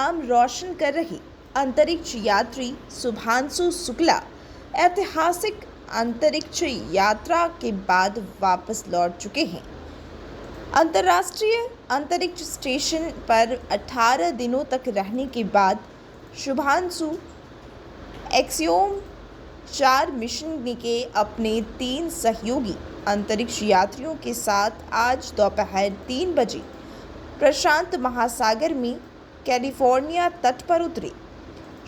नाम रोशन कर रहे अंतरिक्ष यात्री शुभांशु शुक्ला ऐतिहासिक अंतरिक्ष यात्रा के बाद वापस लौट चुके हैं। अंतर्राष्ट्रीय अंतरिक्ष स्टेशन पर 18 दिनों तक रहने के बाद शुभांशु एक्सियोम 4 मिशन के अपने 3 सहयोगी अंतरिक्ष यात्रियों के साथ आज दोपहर 3 बजे प्रशांत महासागर में कैलिफोर्निया तट पर उतरे।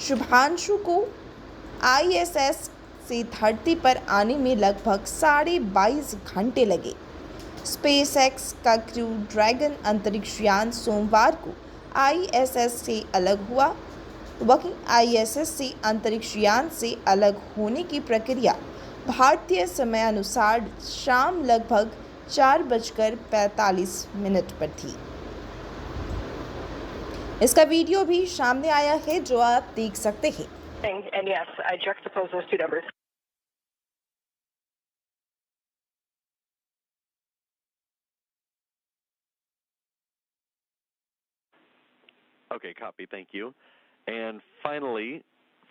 शुभांशु को आईएसएस से धरती पर आने में लगभग 22.5 घंटे लगे। स्पेसएक्स का क्रू ड्रैगन अंतरिक्ष यान सोमवार को आईएसएस से अलग हुआ। वहीं आईएसएस से अंतरिक्ष यान से अलग होने की प्रक्रिया भारतीय समयानुसार शाम लगभग 4:45 पर थी। इसका वीडियो भी सामने आया है जो आप देख सकते हैं। And yes, I juxtapose those two numbers. Okay, copy. Thank you. And finally,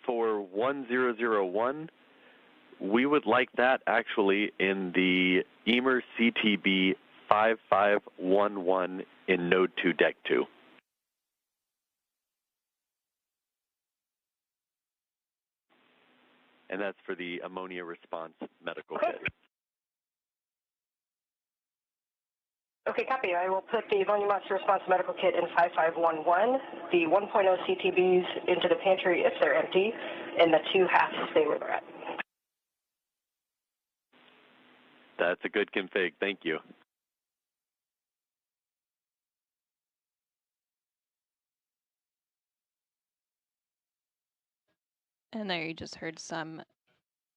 for 1001, we would like that actually in the EMER CTB 5511 in Node 2 Deck 2. And that's for the ammonia response medical kit. Okay, copy. I will put the ammonia monster response medical kit in 5511, the 1.0 CTBs into the pantry if they're empty, and the 2 halves stay where they're at. That's a good config. Thank you. And there you just heard some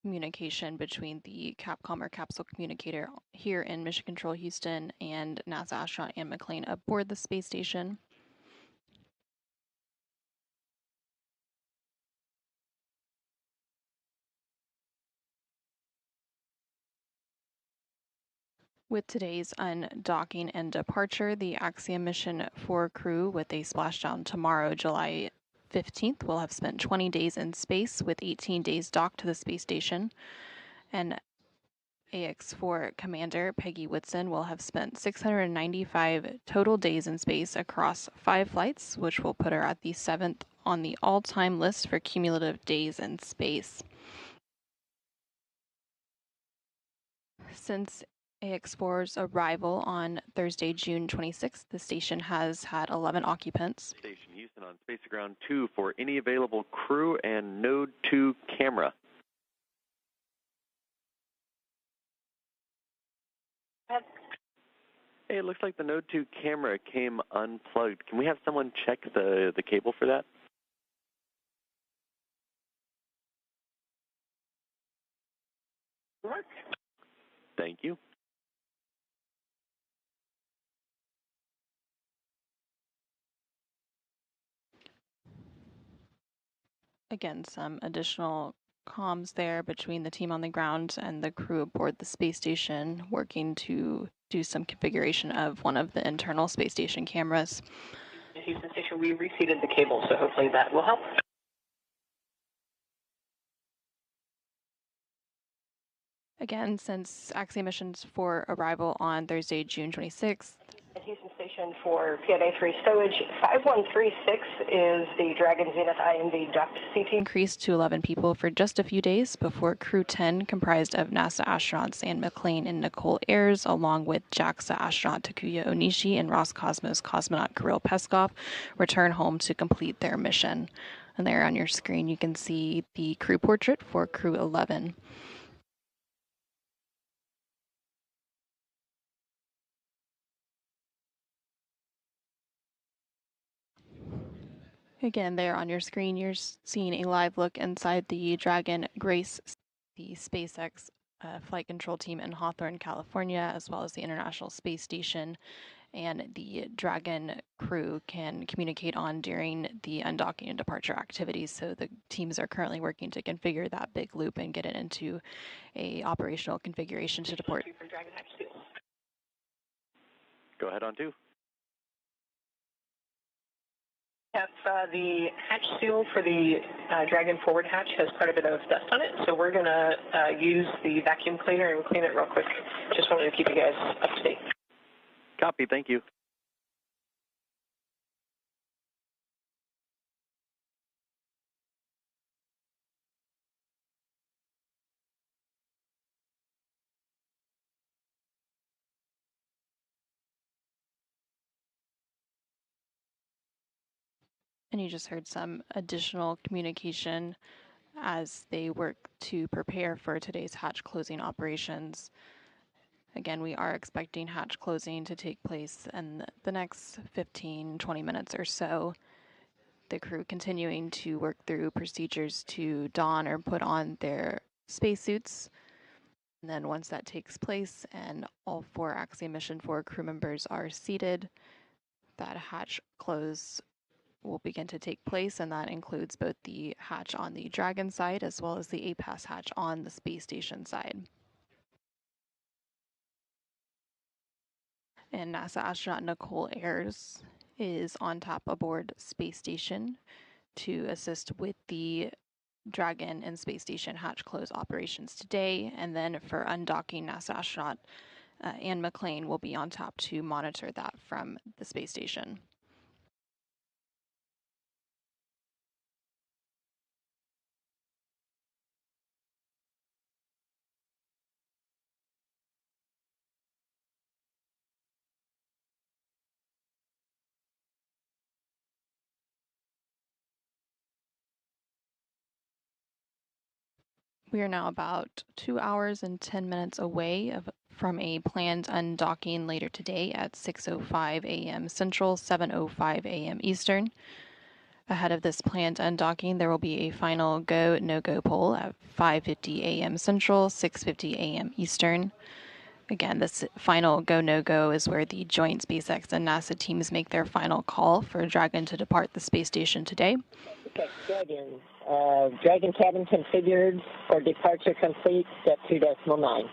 communication between the Capcom or capsule communicator here in Mission Control Houston and NASA astronaut Anne McClain aboard the space station. With today's undocking and departure, the Axiom mission 4 crew with a splashdown tomorrow, July 15th, will have spent 20 days in space with 18 days docked to the space station. And AX4 commander Peggy Whitson will have spent 695 total days in space across 5 flights, which will put her at the 7th on the all-time list for cumulative days in space. Since AX4's arrival on Thursday, June 26th, the station has had 11 occupants. Station Houston on Space Ground 2 for any available crew and Node 2 camera. Hey, it looks like the Node 2 camera came unplugged. Can we have someone check the cable for that? Thank you. Again, some additional comms there between the team on the ground and the crew aboard the space station, working to do some configuration of one of the internal space station cameras. Houston Station, we reseated the cable, so hopefully that will help. Again, since Axiom missions for arrival on Thursday, June 26th, Houston Station for PNA3 stowage, 5136 is the Dragon Zenith IMV duct CT. Increased to 11 people for just a few days before Crew 10, comprised of NASA astronauts Anne McClain and Nicole Ayers, along with JAXA astronaut Takuya Onishi and Roscosmos cosmonaut Kirill Peskov, return home to complete their mission. And there on your screen, you can see the crew portrait for Crew 11. Again, there on your screen, you're seeing a live look inside the Dragon Grace, the SpaceX flight control team in Hawthorne, California, as well as the International Space Station. And the Dragon crew can communicate on during the undocking and departure activities. So the teams are currently working to configure that big loop and get it into a operational configuration to depart. Go ahead on 2. Have the hatch seal for the Dragon forward hatch has quite a bit of dust on it, so we're going to use the vacuum cleaner and clean it real quick. Just wanted to keep you guys up to date. Copy, thank you. And you just heard some additional communication as they work to prepare for today's hatch closing operations. Again, we are expecting hatch closing to take place in the next 15-20 minutes or so. The crew continuing to work through procedures to don or put on their spacesuits. And then once that takes place and all 4 Axiom Mission 4 crew members are seated, that hatch close will begin to take place, and that includes both the hatch on the Dragon side as well as the APAS hatch on the space station side. And NASA astronaut Nicole Ayers is on top aboard space station to assist with the Dragon and space station hatch close operations today, and then for undocking, NASA astronaut Anne McLean will be on top to monitor that from the space station. We are now about 2 hours and 10 minutes away from a planned undocking later today at 6:05 a.m. Central, 7:05 a.m. Eastern. Ahead of this planned undocking, there will be a final go, no-go poll at 5:50 a.m. Central, 6:50 a.m. Eastern. Again, this final go, no-go is where the joint SpaceX and NASA teams make their final call for Dragon to depart the space station today. Okay, Dragon. Dragon cabin configured for departure complete, step 2.9.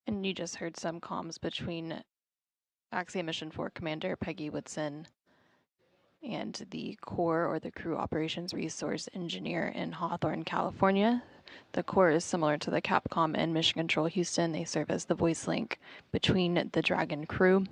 And you just heard some comms between Axiom Mission 4 Commander Peggy Woodson and the Core, or the Crew Operations Resource Engineer in Hawthorne, California. The Core is similar to the Capcom in Mission Control Houston. They serve as the voice link between the Dragon crew.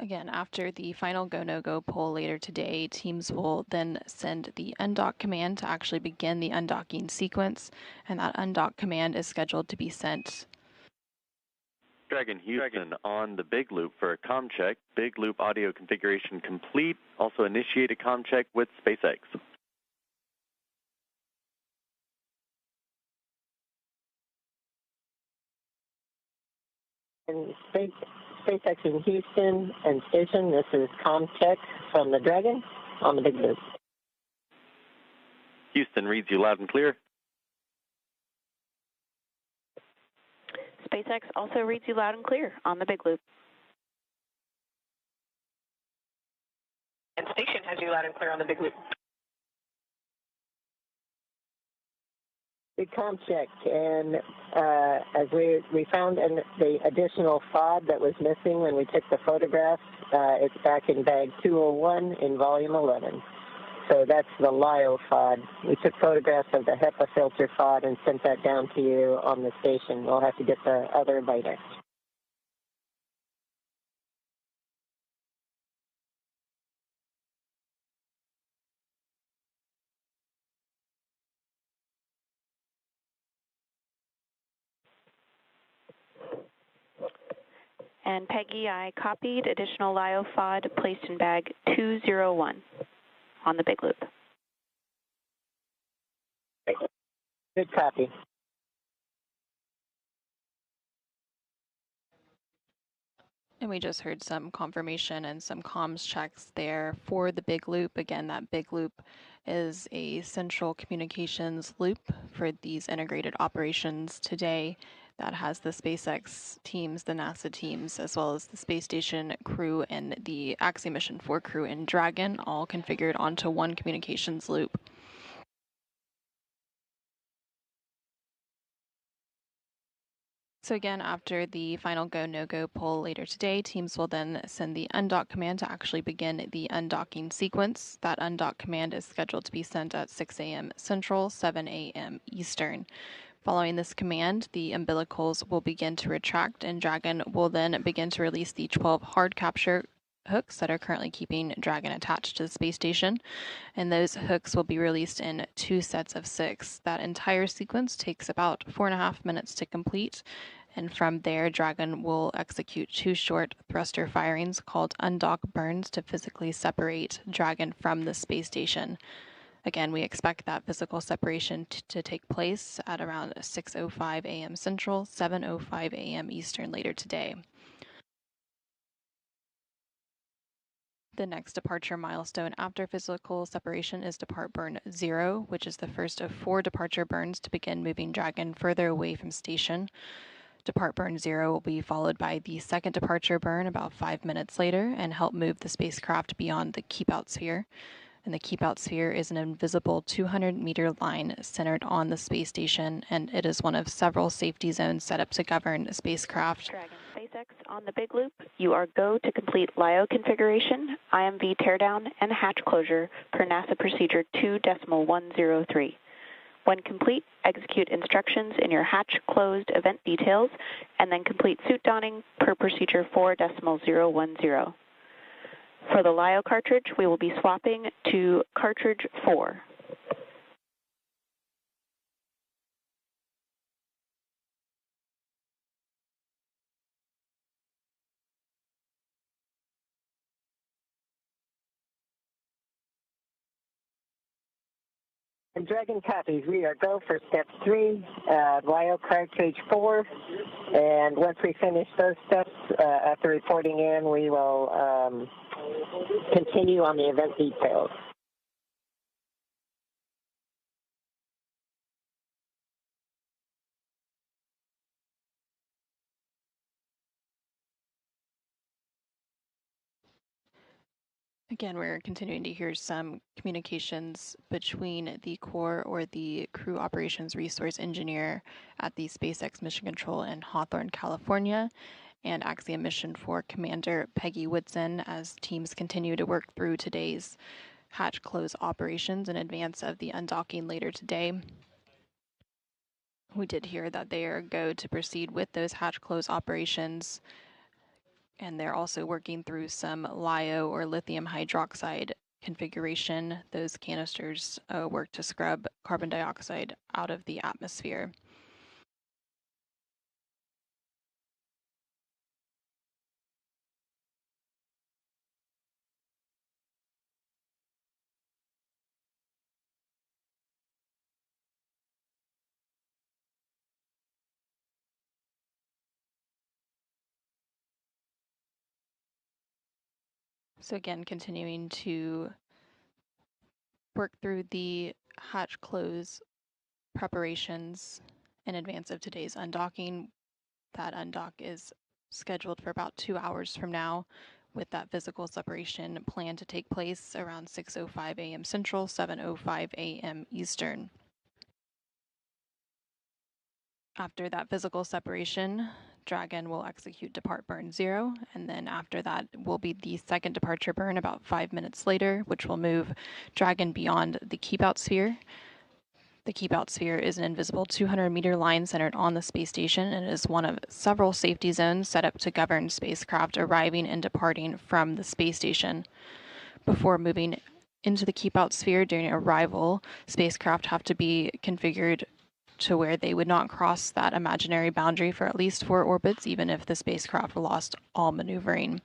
Again, after the final go, no-go poll later today, teams will then send the undock command to actually begin the undocking sequence, and that undock command is scheduled to be sent. Dragon Houston on the Big Loop for a comm check. Big Loop audio configuration complete. Also initiate a comm check with SpaceX. And SpaceX in Houston and station, this is ComTech from the Dragon on the Big Loop. Houston reads you loud and clear. SpaceX also reads you loud and clear on the Big Loop. And station has you loud and clear on the Big Loop. Big comm check, and as we found the additional FOD that was missing when we took the photographs, it's back in bag 201 in volume 11. So that's the LIO FOD. We took photographs of the HEPA filter FOD and sent that down to you on the station. We'll have to get the other later. And Peggy, I copied additional LIO FOD placed in bag 201 on the big loop. Good copy. And we just heard some confirmation and some comms checks there for the big loop. Again, that big loop is a central communications loop for these integrated operations today that has the SpaceX teams, the NASA teams, as well as the space station crew and the Axiom Mission 4 crew in Dragon, all configured onto one communications loop. So again, after the final go, no-go poll later today, teams will then send the undock command to actually begin the undocking sequence. That undock command is scheduled to be sent at 6 a.m. Central, 7 a.m. Eastern. Following this command, the umbilicals will begin to retract, and Dragon will then begin to release the 12 hard capture hooks that are currently keeping Dragon attached to the space station, and those hooks will be released in 2 sets of 6. That entire sequence takes about 4.5 minutes to complete, and from there, Dragon will execute 2 short thruster firings called undock burns to physically separate Dragon from the space station. Again, we expect that physical separation to take place at around 6:05 a.m. Central, 7:05 a.m. Eastern later today. The next departure milestone after physical separation is depart burn 0, which is the first of 4 departure burns to begin moving Dragon further away from station. Depart burn 0 will be followed by the second departure burn about 5 minutes later and help move the spacecraft beyond the keep-out sphere. And the keep-out sphere is an invisible 200-meter line centered on the space station, and it is one of several safety zones set up to govern the spacecraft. Dragon SpaceX on the big loop. You are go to complete LIO configuration, IMV teardown, and hatch closure per NASA procedure 2.103. When complete, execute instructions in your hatch closed event details, and then complete suit donning per procedure 4.010. For the LIO cartridge, we will be swapping to cartridge 4. And Dragon copies. We are go for step 3, LIO cartridge 4. And once we finish those steps, after reporting in, we will continue on the event details. Again, we're continuing to hear some communications between the core or the crew operations resource engineer at the SpaceX Mission Control in Hawthorne, California, and Axiom Mission 4 Commander Peggy Woodson as teams continue to work through today's hatch close operations in advance of the undocking later today. We did hear that they are go to proceed with those hatch close operations, and they're also working through some LIO or lithium hydroxide configuration. Those canisters work to scrub carbon dioxide out of the atmosphere. So again, continuing to work through the hatch close preparations in advance of today's undocking. That undock is scheduled for about 2 hours from now, with that physical separation planned to take place around 6:05 a.m. Central, 7:05 a.m. Eastern. After that physical separation, Dragon will execute depart burn 0, and then after that will be the second departure burn about 5 minutes later, which will move Dragon beyond the keep-out sphere. The keep-out sphere is an invisible 200-meter line centered on the space station, and it is one of several safety zones set up to govern spacecraft arriving and departing from the space station. Before moving into the keep-out sphere during arrival, spacecraft have to be configured to where they would not cross that imaginary boundary for at least 4 orbits, even if the spacecraft lost all maneuvering.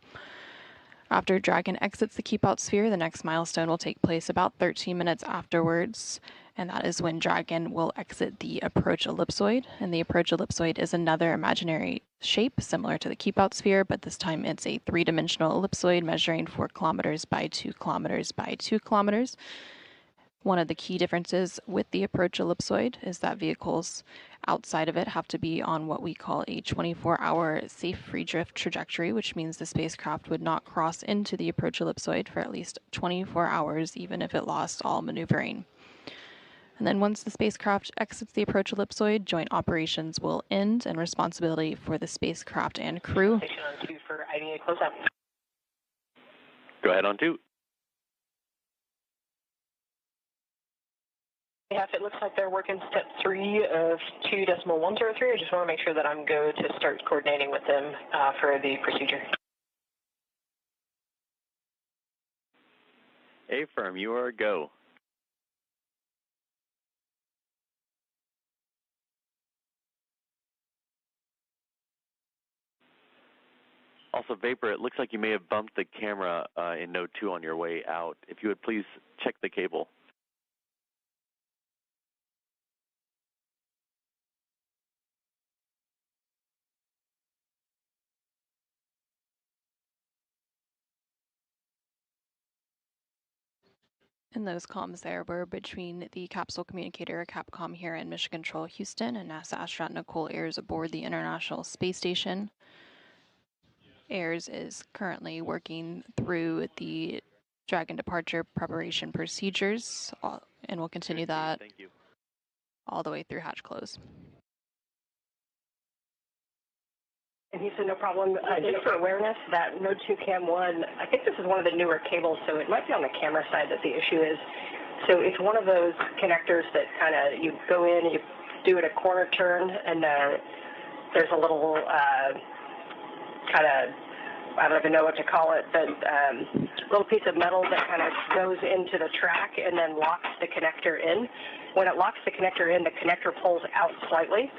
After Dragon exits the keep-out sphere, the next milestone will take place about 13 minutes afterwards, and that is when Dragon will exit the approach ellipsoid. And the approach ellipsoid is another imaginary shape similar to the keep-out sphere, but this time it's a 3-dimensional ellipsoid measuring 4 kilometers by 2 kilometers by 2 kilometers. One of the key differences with the approach ellipsoid is that vehicles outside of it have to be on what we call a 24-hour safe free drift trajectory, which means the spacecraft would not cross into the approach ellipsoid for at least 24 hours, even if it lost all maneuvering. And then once the spacecraft exits the approach ellipsoid, joint operations will end and responsibility for the spacecraft and crew. Station on 2 for IDA closeout. Go ahead on 2. Yeah, if it looks like they're working step 3 of 2.103, I just want to make sure that I'm go to start coordinating with them for the procedure. Affirm, you are go. Also, Vapor, it looks like you may have bumped the camera in Node 2 on your way out. If you would please check the cable. And those comms there were between the capsule communicator Capcom here in Mission Control, Houston, and NASA astronaut Nicole Ayers aboard the International Space Station. Ayers is currently working through the Dragon departure preparation procedures, and will continue that all the way through hatch close. And he said, no problem. Just for awareness, that Node 2 Cam 1, I think this is one of the newer cables, so it might be on the camera side that the issue is. So it's one of those connectors that kind of, you go in, you do it a corner turn, and there's a little kind of, I don't even know what to call it, but little piece of metal that kind of goes into the track and then locks the connector in. When it locks the connector in, the connector pulls out slightly.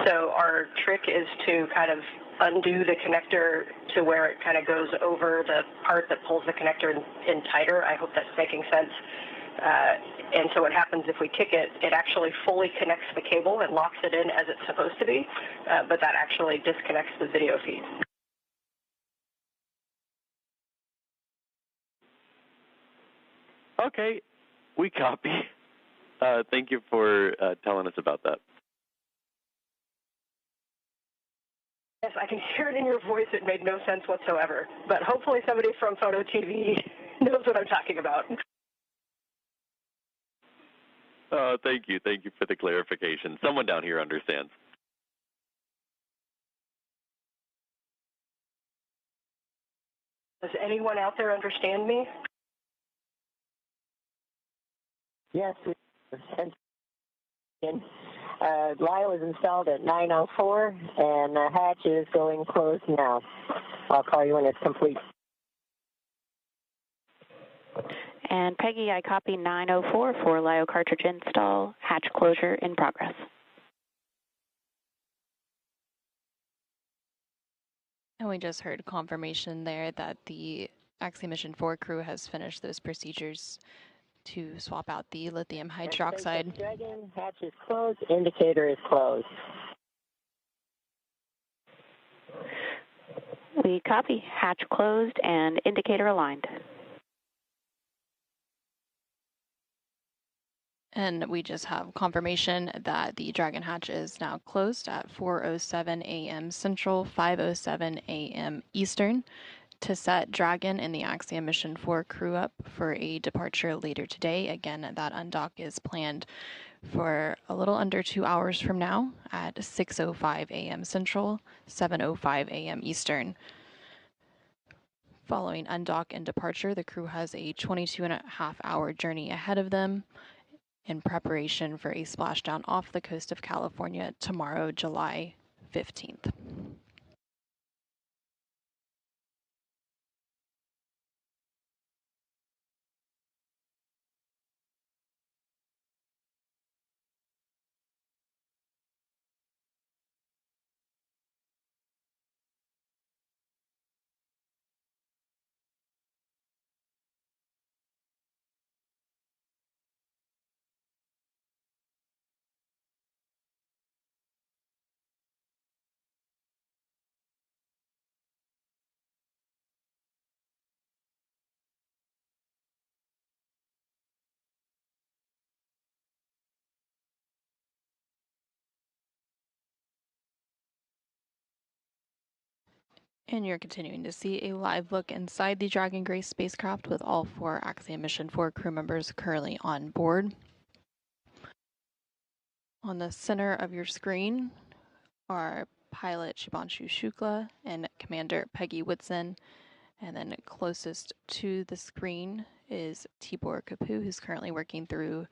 So our trick is to kind of undo the connector to where it kind of goes over the part that pulls the connector in tighter. I hope that's making sense. And so what happens if we kick it, it actually fully connects the cable and locks it in as it's supposed to be, but that actually disconnects the video feed. Okay, we copy. Thank you for telling us about that. Yes, I can hear it in your voice. It made no sense whatsoever. But hopefully somebody from Photo TV knows what I'm talking about. Thank you. Thank you for the clarification. Someone down here understands. Does anyone out there understand me? Yes, LIO is installed at 9:04, and the hatch is going closed now. I'll call you when it's complete. And Peggy, I copy 9:04 for LIO cartridge install, hatch closure in progress. And we just heard confirmation there that the Axiom Mission 4 crew has finished those procedures to swap out the lithium hydroxide. Dragon, hatch is closed, indicator is closed. We copy, hatch closed and indicator aligned. And we just have confirmation that the Dragon hatch is now closed at 4:07 a.m. Central, 5:07 a.m. Eastern, to set Dragon and the Axiom Mission 4 crew up for a departure later today. Again, that undock is planned for a little under 2 hours from now at 6:05 a.m. Central, 7:05 a.m. Eastern. Following undock and departure, the crew has a 22.5-hour journey ahead of them in preparation for a splashdown off the coast of California tomorrow, July 15th. And you're continuing to see a live look inside the Dragon Grace spacecraft with all 4 Axiom Mission 4 crew members currently on board. On the center of your screen are pilot Shubhanshu Shukla and Commander Peggy Whitson. And then closest to the screen is Tibor Kapu, who's currently working through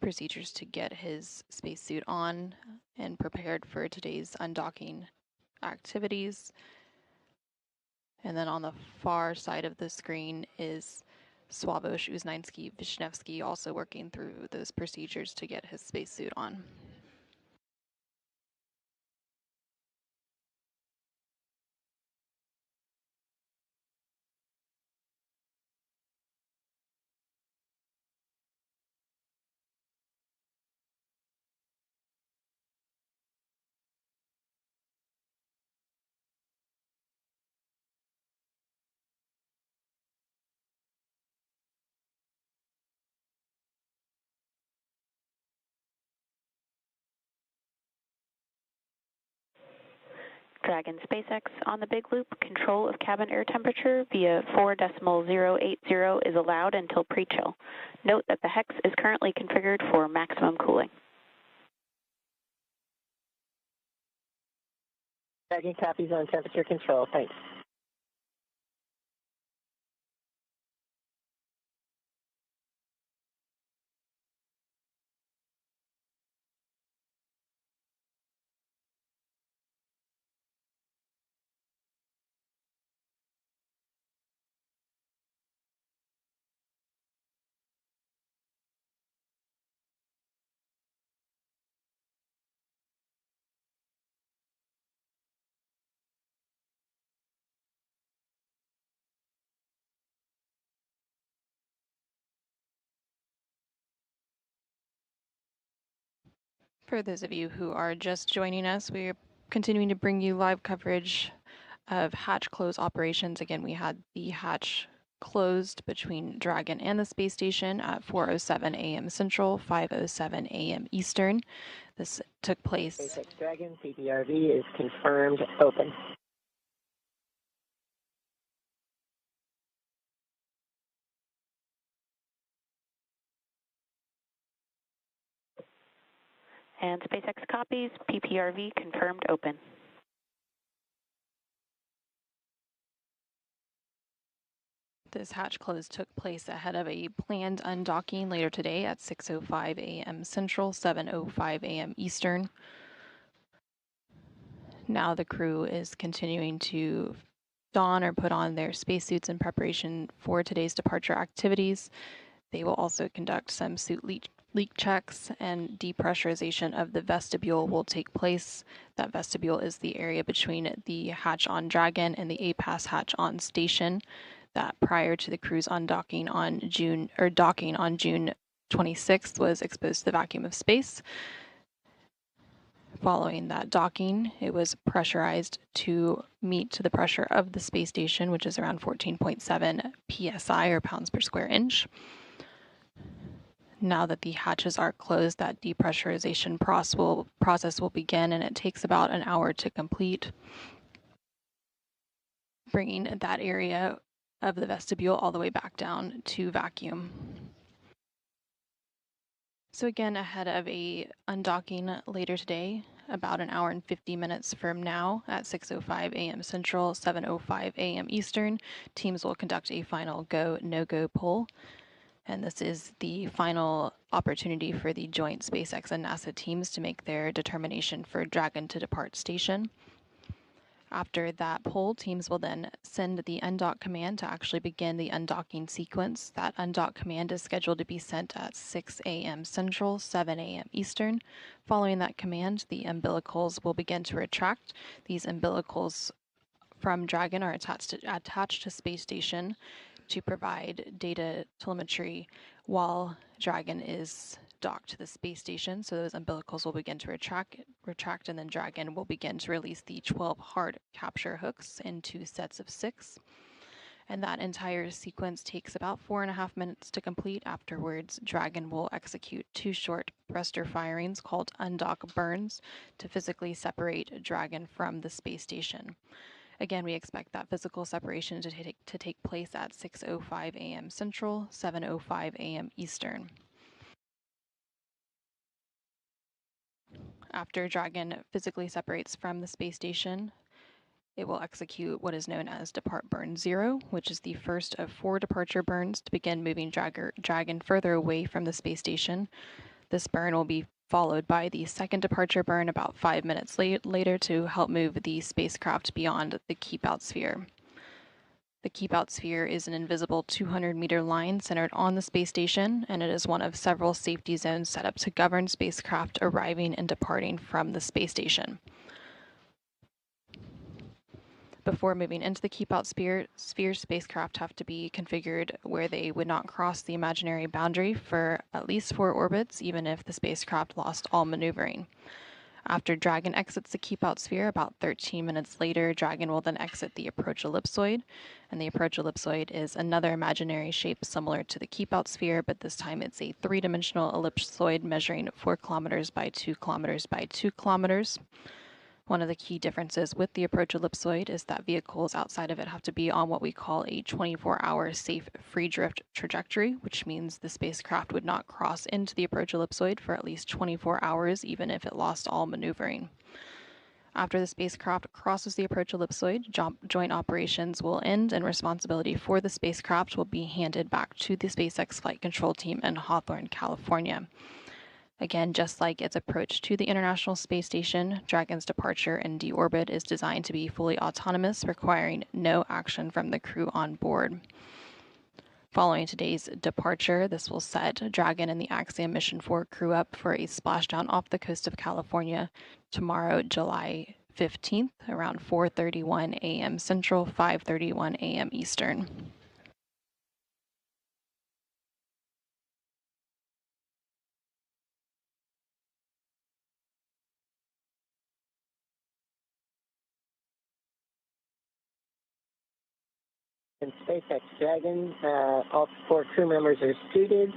procedures to get his spacesuit on and prepared for today's undocking activities. And then on the far side of the screen is Sławosz Uznański-Wisniewski, also working through those procedures to get his spacesuit on. Dragon SpaceX on the Big Loop, control of cabin air temperature via 4.080 is allowed until pre-chill. Note that the hex is currently configured for maximum cooling. Dragon copies on temperature control. Thanks. For those of you who are just joining us, we're continuing to bring you live coverage of hatch close operations. Again, we had the hatch closed between Dragon and the space station at 4:07 a.m. Central, 5:07 a.m. Eastern. This took place. SpaceX Dragon PPRV is confirmed open. And SpaceX copies, PPRV confirmed open. This hatch close took place ahead of a planned undocking later today at 6:05 a.m. Central, 7:05 a.m. Eastern. Now the crew is continuing to don or put on their spacesuits in preparation for today's departure activities. They will also conduct some suit leak checks, and depressurization of the vestibule will take place. That vestibule is the area between the hatch on Dragon and the A-Pass hatch on station that prior to the crew's undocking on June 26th was exposed to the vacuum of space. Following that docking, it was pressurized to meet to the pressure of the space station, which is around 14.7 psi or pounds per square inch. Now that the hatches are closed, that depressurization process will begin, and it takes about an hour to complete, bringing that area of the vestibule all the way back down to vacuum. So again, ahead of a undocking later today, about an hour and 50 minutes from now at 6:05 a.m. Central, 7:05 a.m. Eastern, teams will conduct a final go, no-go poll. And this is the final opportunity for the joint SpaceX and NASA teams to make their determination for Dragon to depart station. After that poll, teams will then send the undock command to actually begin the undocking sequence. That undock command is scheduled to be sent at 6 a.m. Central, 7 a.m. Eastern. Following that command, the umbilicals will begin to retract. These umbilicals from Dragon are attached to space station to provide data telemetry while Dragon is docked to the space station. So those umbilicals will begin to retract, and then Dragon will begin to release the 12 hard capture hooks in 2 sets of 6. And that entire sequence takes about 4.5 minutes to complete. Afterwards, Dragon will execute 2 short thruster firings called undock burns to physically separate Dragon from the space station. Again, we expect that physical separation to take place at 6:05 a.m. Central, 7:05 a.m. Eastern. After Dragon physically separates from the space station, it will execute what is known as Depart Burn 0, which is the first of 4 departure burns to begin moving Dragon further away from the space station. This burn will be followed by the second departure burn about 5 minutes later to help move the spacecraft beyond the Keep Out Sphere. The Keep Out Sphere is an invisible 200-meter line centered on the space station, and it is one of several safety zones set up to govern spacecraft arriving and departing from the space station. Before moving into the Keep Out Sphere, spacecraft have to be configured where they would not cross the imaginary boundary for at least 4 orbits, even if the spacecraft lost all maneuvering. After Dragon exits the Keep Out Sphere, about 13 minutes later, Dragon will then exit the approach ellipsoid, and the approach ellipsoid is another imaginary shape similar to the Keep Out Sphere, but this time it's a 3-dimensional ellipsoid measuring 4 kilometers by 2 kilometers by 2 kilometers. One of the key differences with the approach ellipsoid is that vehicles outside of it have to be on what we call a 24-hour safe free drift trajectory, which means the spacecraft would not cross into the approach ellipsoid for at least 24 hours, even if it lost all maneuvering. After the spacecraft crosses the approach ellipsoid, joint operations will end and responsibility for the spacecraft will be handed back to the SpaceX Flight Control Team in Hawthorne, California. Again, just like its approach to the International Space Station, Dragon's departure and deorbit is designed to be fully autonomous, requiring no action from the crew on board. Following today's departure, this will set Dragon and the Axiom Mission 4 crew up for a splashdown off the coast of California tomorrow, July 15th, around 4:31 a.m. Central, 5:31 a.m. Eastern. In SpaceX Dragon, all 4 crew members are suited.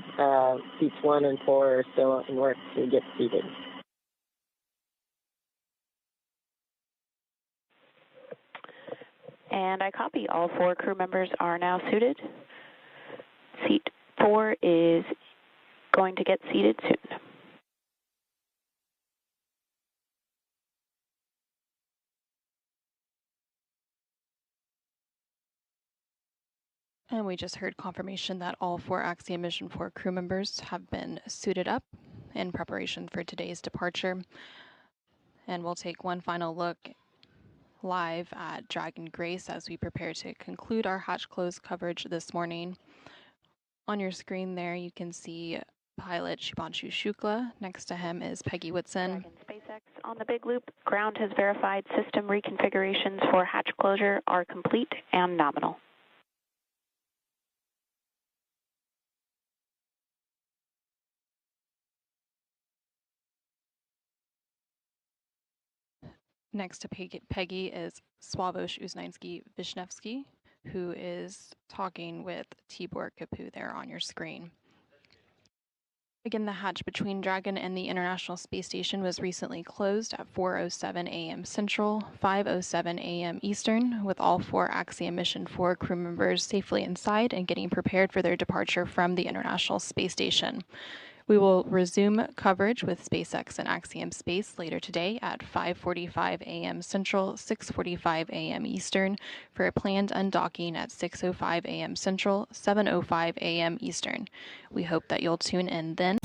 Seats 1 and 4 are still in work to get seated. And I copy. All 4 crew members are now suited. Seat 4 is going to get seated soon. And we just heard confirmation that all 4 Axiom Mission 4 crew members have been suited up in preparation for today's departure. And we'll take one final look live at Dragon Grace as we prepare to conclude our hatch close coverage this morning. On your screen there, you can see pilot Shubhanshu Shukla. Next to him is Peggy Whitson. Dragon SpaceX on the Big Loop. Ground has verified system reconfigurations for hatch closure are complete and nominal. Next to Peggy is Sławosz Uznański-Wisniewski, who is talking with Tibor Kapu there on your screen. Again, the hatch between Dragon and the International Space Station was recently closed at 4:07 a.m. Central, 5:07 a.m. Eastern, with all 4 Axiom Mission 4 crew members safely inside and getting prepared for their departure from the International Space Station. We will resume coverage with SpaceX and Axiom Space later today at 5:45 a.m. Central, 6:45 a.m. Eastern for a planned undocking at 6:05 a.m. Central, 7:05 a.m. Eastern. We hope that you'll tune in then.